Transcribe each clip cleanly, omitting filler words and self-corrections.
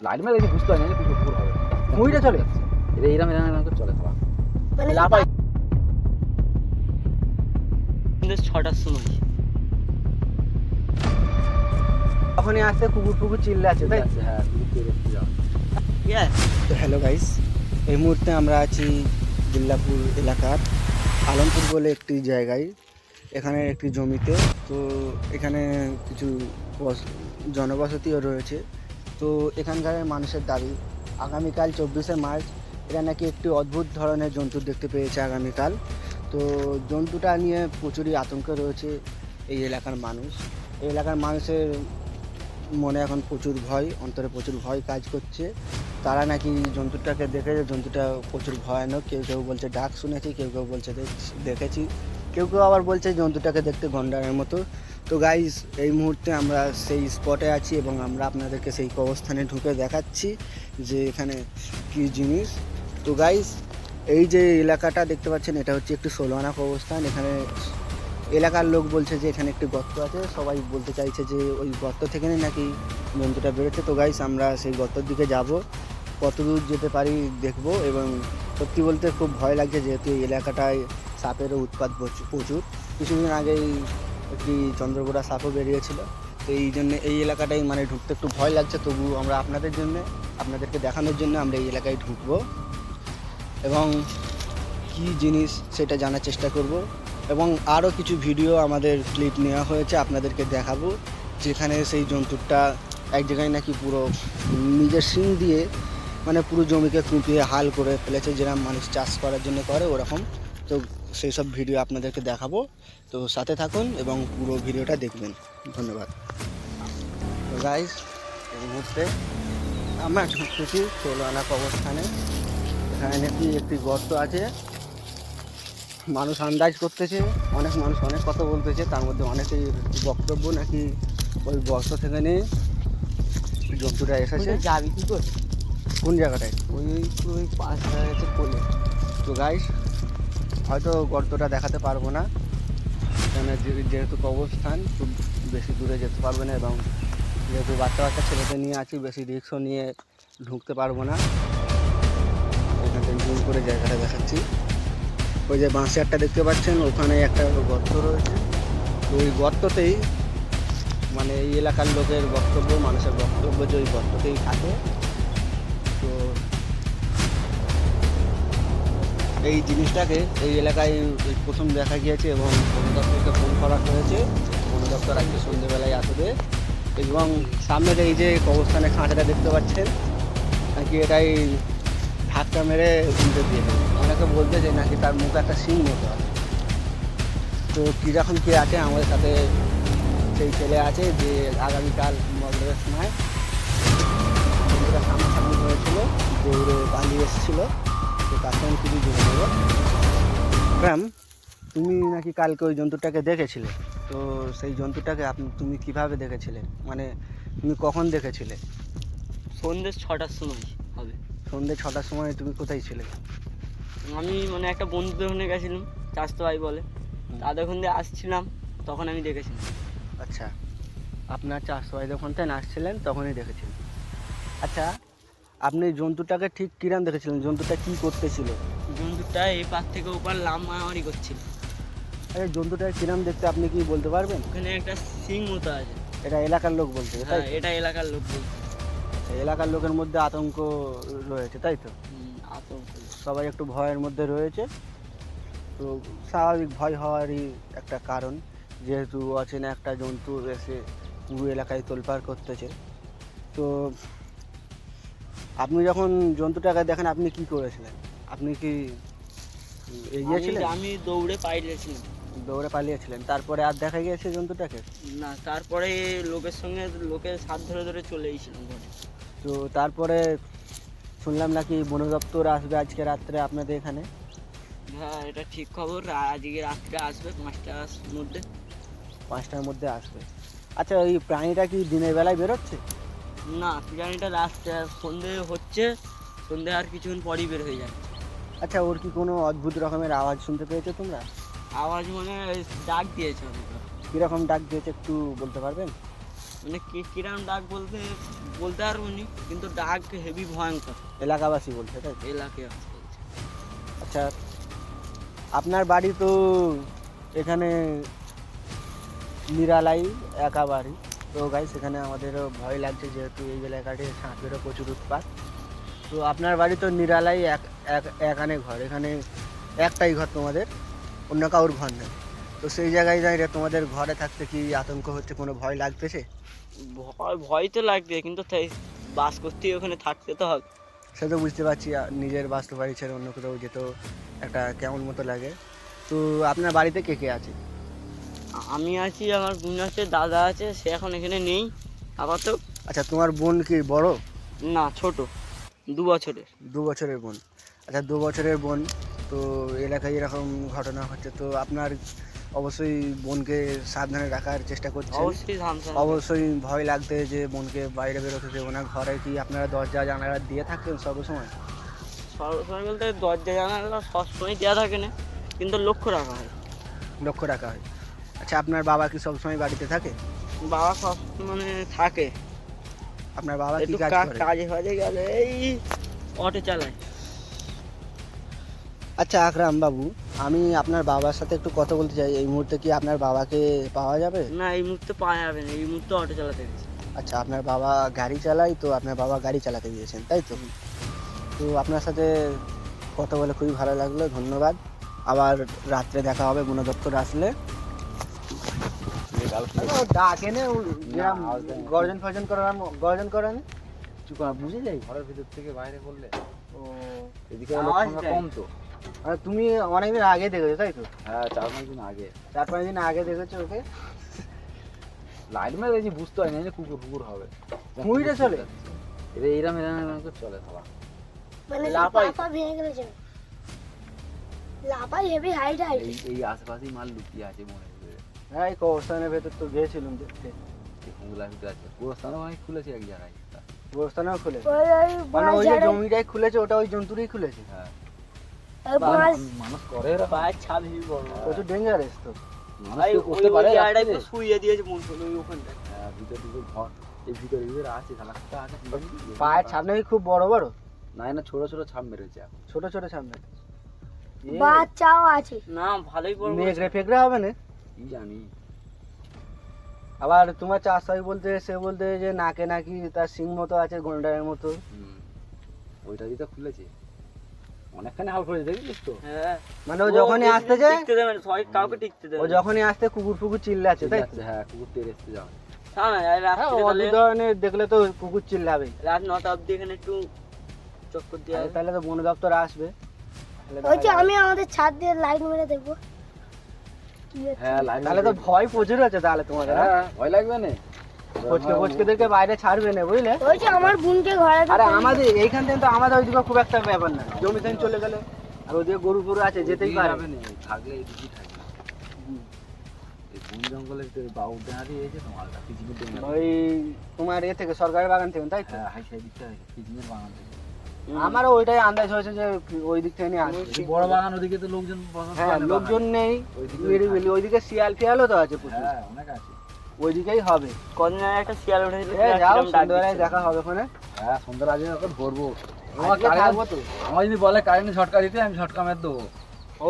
Light মেরে দেখি বুঝতে পারি না পুরো পুরো হবে মুইটা চলে এটা এরম এরম এরম করে চলে সব মানে লাফাই সন্ধ্যে 6টার সময় তখনই আসতে কুকুর টুকুর চিল্লে আছে তাই আছে হ্যাঁ তুই দেখতে যাও তো হ্যালো গাইস এই মুহূর্তে আমরা আছি বিল্লাপুর এলাকার আলমপুর বলে একটি জায়গায়, এখানে একটি জমিতে। তো এখানে কিছু জনবসতিও রয়েছে। তো এখানকার মানুষের দাবি আগামীকাল 24শে মার্চ এরা নাকি একটি অদ্ভুত ধরনের জন্তু দেখতে পেয়েছে আগামীকাল। তো জন্তুটা নিয়ে প্রচুরই আতঙ্কে রয়েছে এই এলাকার মানুষ। এই এলাকার মানুষের মনে এখন প্রচুর ভয়, অন্তরে প্রচুর ভয় কাজ করছে। তারা নাকি জন্তুটাকে দেখেছে, জন্তুটা প্রচুর ভয়ানক। কেউ কেউ বলছে ডাক শুনেছি, কেউ কেউ বলছে দেখেছি, কেউ কেউ আবার বলছে জন্তুটাকে দেখতে গন্ডারের মতো। তো গাইস এই মুহূর্তে আমরা সেই স্পটে আছি এবং আমরা আপনাদেরকে সেই কবরস্থানে ঢুকে দেখাচ্ছি যে এখানে কী জিনিস। তো গাইস এই যে এলাকাটা দেখতে পাচ্ছেন এটা হচ্ছে একটি 16 আনা কবরস্থান। এখানে এলাকার লোক বলছে যে এখানে একটি গর্ত আছে, সবাই বলতে চাইছে যে ওই গর্ত থেকে নাকি জন্তুটা বেরোচ্ছে। তো গাইস আমরা সেই গর্তর দিকে যাব, কতদূর যেতে পারি দেখব। এবং সত্যি বলতে খুব ভয় লাগছে যেহেতু এই এলাকাটায় সাপেরও উৎপাত প্রচুর। কিছুদিন আগেই একটি চন্দ্রবোড়া সাপও বেরিয়েছিল। তো এই জন্য এই এলাকাটাই মানে ঢুকতে একটু ভয় লাগছে। তবু আমরা আপনাদেরকে দেখানোর জন্য আমরা এই এলাকায় ঢুকবো এবং কী জিনিস সেটা জানার চেষ্টা করব। এবং আরও কিছু ভিডিও আমাদের ক্লিপ নেওয়া হয়েছে, আপনাদেরকে দেখাবো যেখানে সেই জন্তুটা এক জায়গায় নাকি পুরো নিজের শিং দিয়ে মানে পুরো জমিকে কুপিয়ে হাল করে ফেলেছে, যেরকম মানুষ চাষ করার জন্য করে ওরকম। তো সেই সব ভিডিও আপনাদেরকে দেখাবো, তো সাথে থাকুন এবং পুরো ভিডিওটা দেখবেন। ধন্যবাদ। তো গাইস এই মুহূর্তে আমরা ঢুকতেছি 16 আনা কবরস্থানে। এখানে নাকি একটি গর্ত আছে, মানুষ আন্দাজ করতেছে, অনেক মানুষ অনেক কথা বলতেছে। তার মধ্যে অনেকেই বক্তব্য নাকি ওই গর্ত থেকে নিয়ে জন্তুটা এসেছে। যাবি কি করে? কোন জায়গাটায়? ওই ওই 5 কোলে। তো গাইস হয়তো গর্তটা দেখাতে পারবো না, কেন যেহেতু কবরস্থান খুব বেশি দূরে যেতে পারবে না এবং যেহেতু বাচ্চা বাচ্চা ছেলেদের নিয়ে আছি বেশি রিস্কও নিয়ে ঢুকতে পারবো না। এখান থেকে জুম করে জায়গাটা দেখাচ্ছি। ওই যে বাঁশঝাড়টা দেখতে পাচ্ছেন ওখানে একটা গর্ত রয়েছে। তো ওই গর্ততেই মানে এই এলাকার লোকের বক্তব্য, মানুষের বক্তব্য যে ওই গর্ততেই থাকে। তো এই জিনিসটাকে এই এলাকায় প্রথম দেখা গিয়েছে এবং বন দপ্তরকে ফোন করা হয়েছে। বন দপ্তর আজকে সন্ধ্যেবেলায় আসবে এবং সামনের এই যে কবরস্থানের খাঁচাটা দেখতে পাচ্ছেন নাকি এটাই ধাক্কা মেরে উল্টে দিয়ে দেবে। অনেকে বলতে যে নাকি তার মুখে একটা শিং মতো আছে। তো কীরকম কী আছে আমাদের সাথে সেই ছেলে আছে যে আগামীকাল মগরের সময় বন্ধুরা সামনাসামনি হয়েছিল, দৌড়ে পালিয়ে এসেছিলো। তো তার সঙ্গে কিছু জুড়ে দেবো। ম্যাম তুমি নাকি কালকে ওই জন্তুটাকে দেখেছিলে, তো সেই জন্তুটাকে তুমি কিভাবে দেখেছিলে, মানে তুমি কখন দেখেছিলে? সন্ধ্যে 6টার সময় হবে। সন্ধ্যে 6টার সময় তুমি কোথায় ছিলে? আমি মানে একটা বন্ধুদের ওখানে গেছিলাম, চাষতো ভাই বলে, তাদের ওখান দিয়ে আসছিলাম, তখন আমি দেখেছিলাম। আচ্ছা, আপনার চাষতো ভাই যখন থেকে আসছিলেন তখনই দেখেছিলেন। আচ্ছা, আপনি জন্তুটাকে ঠিক কিরম দেখেছিলেন, জন্তুটা কী করতেছিল? জন্তুটা এই পার থেকে ওপার লামারি করছিল। আরে জন্তুটা কিরম দেখতে আপনি কি বলতে পারবেন? ওখানে একটা সিং মতো আছে। এটা এলাকার লোক বলছে, তাই হ্যাঁ, তো? এটা এলাকার লোক বলছে। এলাকার লোকের মধ্যে আতঙ্ক রয়েছে, তাই তো? আতঙ্ক। সবাই একটু ভয়ের মধ্যে রয়েছে। তো স্বাভাবিক ভয় হওয়ারই একটা কারণ, যেহেতু অচেনা একটা জন্তু এসে পুরো এলাকায় তোলপাড় করতেছে। তো আপনি যখন জন্তুটাকে দেখেন আপনি কি করেছিলেন? আপনি কি এগিয়েছিলেন? আমি দৌড়ে পালিয়েছিলাম। দৌড়ে পালিয়েছিলেন, তারপরে আর দেখা গিয়েছে জন্তুটাকে? না, তারপরে লোকের সঙ্গে লোকের হাত ধরে ধরে চলে এসেছিলাম ঘরে। তো তারপরে শুনলাম নাকি বন দপ্তর আসবে আজকে রাত্রে আপনাদের এখানে। হ্যাঁ, এটা ঠিক খবর। আজকে রাত্রে আসবে 5টার মধ্যে। 5টার মধ্যে আসবে। আচ্ছা, ওই প্রাণীটা কি দিনের বেলায় বেরোচ্ছে? না, প্রাণীটা রাস্তা সন্ধে হচ্ছে, সন্ধে আর কিছুক্ষণ পরই বের হয়ে যাচ্ছে। আচ্ছা, ওর কি কোনো অদ্ভুত রকমের আওয়াজ শুনতে পেয়েছো তোমরা? আওয়াজ মানে ডাক দিয়েছে অনেকবার। কীরকম ডাক দিয়েছে একটু বলতে পারবেন? মানে কিরাম ডাক বলতে বলতে পারবো নি, কিন্তু ডাক হেভি ভয়ঙ্কর এলাকাবাসী বলছে তাই তো? এলাকায় বলছে। আচ্ছা, আপনার বাড়ি তো এখানে নিরালাই একা বাড়ি, তো গাইস সেখানে আমাদেরও ভয় লাগছে যেহেতু এই এলাকাটি সাপেরও প্রচুর উৎপাত। তো আপনার বাড়ি তো নিরালাই এখানে ঘর, এখানে একটাই ঘর তোমাদের, অন্য কারোর ঘর নেই, তো সেই জায়গায় দাঁড়িয়ে তোমাদের ঘরে থাকতে কি আতঙ্ক হচ্ছে, কোনো ভয় লাগতেছে? ভয় তো লাগবে, কিন্তু বাস করতে ওখানে থাকতে তো হবে। সে তো বুঝতে পারছি, নিজের বাস্তব বাড়ি ছেড়ে অন্য কোথাও যেতেও একটা কেমন মতো লাগে। তো আপনার বাড়িতে কে কে আছে? আমি আছি, আমার বোন আছে, দাদা আছে, সে এখন এখানে নেই আপাতত। আচ্ছা, তোমার বোন কি বড়? না, ছোট, 2 বছরের। 2 বছরের বোন। আচ্ছা, 2 বছরের বোন, তো এলাকায় এরকম ঘটনা হচ্ছে, তো আপনার অবশ্যই বোনকে সাবধানে রাখার চেষ্টা করছেন। অবশ্যই ধামসা। অবশ্যই ভয় লাগতে যে বোনকে বাইরে বেরোতে দেবো না। ঘরে কি আপনারা দরজা জানালা দিয়ে থাকেন সবসময়? সবসময় বলতে দরজা জানালা সবসময় দেওয়া থাকে না, কিন্তু লক্ষ্য রাখা হয়। লক্ষ্য রাখা হয়। আচ্ছা, আপনার বাবা কি সবসময় বাড়িতে থাকে? বাবা সব মানে থাকে। আপনার বাবা কি একটু কাজ করে? কাজে ফাজে গেলে এই অটো চালায়। আচ্ছা আকরাম বাবু, আমি আপনার বাবার সাথে একটু কথা বলতে চাই। এই মুহূর্তে কি আপনার বাবাকে পাওয়া যাবে? না, এই মুহূর্তে পাওয়া যাবে না, এই মুহূর্তে অটো চালাতে গেছে। আচ্ছা, আপনার বাবা গাড়ি চালায়, তো আপনার বাবা গাড়ি চালাতে গিয়েছেন তাই তো? তো আপনার সাথে কথা বলে খুবই ভালো লাগলো, ধন্যবাদ। আবার রাত্রে দেখা হবে বন দপ্তর আসলে। ডাকে নে গর্জন ফর্জন গর্জন করেন, চুপ বুঝে যাই ঘরের ভিতর থেকে বাইরে করলে। ও এদিকে আওয়াজ লোক দেয়। কম তো। আর তুমি অনেকদিন আগে দেখেছো তাই তো? হ্যাঁ, 4-5 দিন আগে 4-5 দিন আগে দেখেছো ওকে? লাইট মেরে দেখছি, বুঝতে হয় না যে কুকুর হবে। কুমিরে চলে? এরা এরম করে চলে সবাই। মানে লাফাই। লাফা ভেঙে গেছে, লাফাই হেভি হাইট হাইট। এই আশেপাশেই মাল লুকিয়ে আছে মনে হয়। হ্যাঁ, এই কবরস্থানের ভেতর তো গিয়েছিলাম দেখতে। এই হুঙ্গলার ভিতরে আছে, পুরো স্থানও অনেক খুলেছে এক জায়গায়। কবরস্থানেও খুলে, ওই মানে ওই যে ঝাড়ে- জমিটাই খুলেছে, ওটা ওই জন্তুরই খুলেছে। হ্যাঁ, ওই বাঁশ মানুষ করে এরা পায়ের ছাপ হেভি বড়। প্রচুর ডেঞ্জারাস তো। মানুষ ভাই, কেউ করতে ওই পারে জায়গাটায় রাত্রে? তো শুইয়ে দিয়েছে মন হলো ওই ওখানটায়। হ্যাঁ, ভিতরে ঘর, এই ভিতরে আছে ঝালাকটা আছে। পায়ের ছাপ নাকি খুব বড় বড়? না না, ছোট ছোট ছাপ মেরেছে এখন। ছোট ছোট সামনে বাচ্চাও আছে। না, ভালোই বড় বড়। নেকড়ে ফেকড়ে হবে না? কি জানি। আবার তোমার চাষাই বলতে, সে বলতে যে নাকে নাকি তার সিং মতো আছে, গন্ডারের মতো। ওইটা দিয়ে তো খুলেছে, অনেকখানি হাল করেছে দেখছিস তো। হ্যাঁ, মানে ও যখনই আসতে যায়, টিকতে দেবে না, সবাই কাউকে টিকতে দেবে ও না। যখনই আসতে কুকুর ফুকুর চিল্লাচ্ছে তাই তো? হ্যাঁ, কুকুর টেরে আসতে যাও। হ্যাঁ, হ্যাঁ, রাত্রে অন্য ধরনের দেখলে তো কুকুর চিল্লাবে। রাত 9টা অবধি এখানে একটু চক্কর দিয়ে আরে তাহলে তো বন দপ্তর আসবে। তাহলে ওই যে দেখা যাবে। আমি আমাদের ছাদ দিয়ে লাইট মেরে দেখবো কি হচ্ছে। হ্যাঁ, লাইন তাহলে তো ভয় প্রচুর আছে তাহলে তোমাদের। হ্যাঁ, ভয় লাগবে না। ফচকেদেরকে বাইরে ছাড়বে না বুঝলে? ওই যে আমার বোনকে ঘরে আরে আমাদের এইখান থেকে তো আমাদের ওইদিকে খুব একটা ব্যাপার না, জমি থেকে চলে গেলে। আর ওদিকে গরু ফরু আছে, যেতেই পারে। যাবে না, থাকলে এইদিকেই থাকবে। এই বন জঙ্গলে বাউ দেনারি এসে তো মালটা পিছনে দেনা। ওই তোমার এ থেকে সরকারি বাগান থেকে তাই তো? হ্যাঁ, হাই সাইড দিকটা পিছনের বাগান থেকে। আমারও ওইটাই আন্দাজ হয়েছে যে ওই দিক থেকে নিয়ে আসবে। এই বড় বাগান ওদিকে তো লোকজন বসবাস করে হ্যাঁ, না লোকজন বাগানে। নেই, ওইদিকে নিরিবিলি। ওইদিকে শিয়াল ফিয়ালও তো আছে প্রচুর, হ্যাঁ, অনেক আছে। ওইদিকেই হবে। কদিন আগে একটা শিয়াল উঠেছিল। এ যাও, কিরম ডাক সন্ধ্যাবেলায় দিচ্ছিল। দেখা হবে ওখানে। হ্যাঁ, সন্ধ্যার আগে ওকে ধরবো। আজকে থাকবো তো। আমার যদি বলে কারেন্ট ঝটকা দিতে, আমি ঝটকা মেরে দেবো।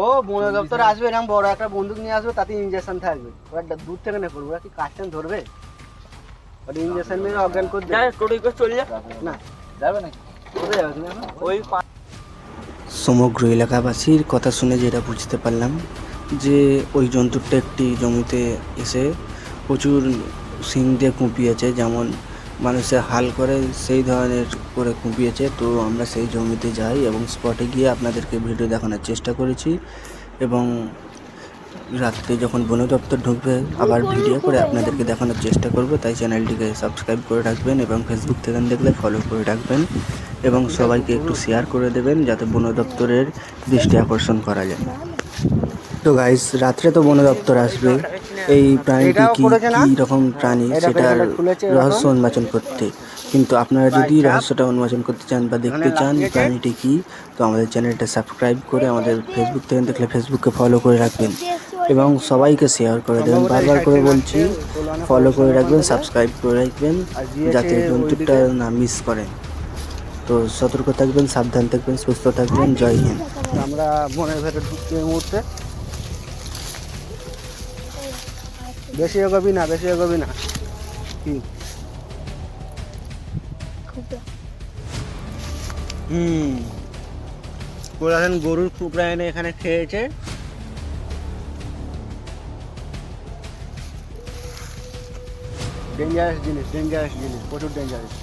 ও বন দপ্তর আসবে, এরকম বড় একটা বন্দুক নিয়ে আসবে, তাতে ইঞ্জেকশন থাকবে। ওরা দূর থেকে না করবো, ওরা কি কাস্টেন ধরবে? ওটা ইঞ্জেকশন মেরে অজ্ঞান করে যা, দেবে। টোটো করে চলে যা। না, যাবে নাকি? কোথায় যাবে তুমি এখন? ওই সমগ্র এলাকাবাসীর কথা শুনে যেটা বুঝতে পারলাম যে ওই জন্তুরটা একটি জমিতে এসে প্রচুর শিং দিয়ে কুপিয়েছে, যেমন মানুষের হাল করে সেই ধরনের করে কুপিয়েছে। তো আমরা সেই জমিতে যাই এবং স্পটে গিয়ে আপনাদেরকে ভিডিও দেখানোর চেষ্টা করেছি, এবং রাত্রে যখন বন দপ্তর ঢুকবে আবার ভিডিও করে আপনাদেরকে দেখানোর চেষ্টা করব। তাই চ্যানেলটিকে সাবস্ক্রাইব করে রাখবেন এবং ফেসবুক থেকে দেখলে ফলো করে রাখবেন, এবং সবাইকে একটু শেয়ার করে দেবেন যাতে বন দপ্তরের দৃষ্টি আকর্ষণ করা যায়। তো গাইস, রাত্রে তো বন দপ্তর আসবে এই প্রাণীটি কি কী রকম প্রাণী সেটার রহস্য উন্মোচন করতে। কিন্তু আপনারা যদি রহস্যটা উন্মোচন করতে চান বা দেখতে চান প্রাণীটি কি, তো আমাদের চ্যানেলটা সাবস্ক্রাইব করে আমাদের ফেসবুক থেকে দেখলে ফেসবুককে ফলো করে রাখবেন। এবং সবাইকে শেয়ার করে দেবেন। বারবার করে বলছি, ফলো করে রাখবেন, সাবস্ক্রাইব করে রাখবেন, যাতে জন্তুটা না মিস করেন। তো সতর্ক থাকবেন, সাবধান থাকবেন, সুস্থ থাকবেন। জয় হিন্দ। আমরা বনের ভেতর ঢুকছি এই মুহূর্তে। বেশি এগোবি না, বেশি এগোবি না। কি পুরাতন গরুর টুকরা এনে এখানে খেয়েছে। ডেঞ্জারাস জিনিস, প্রচুর ডেঞ্জারাস।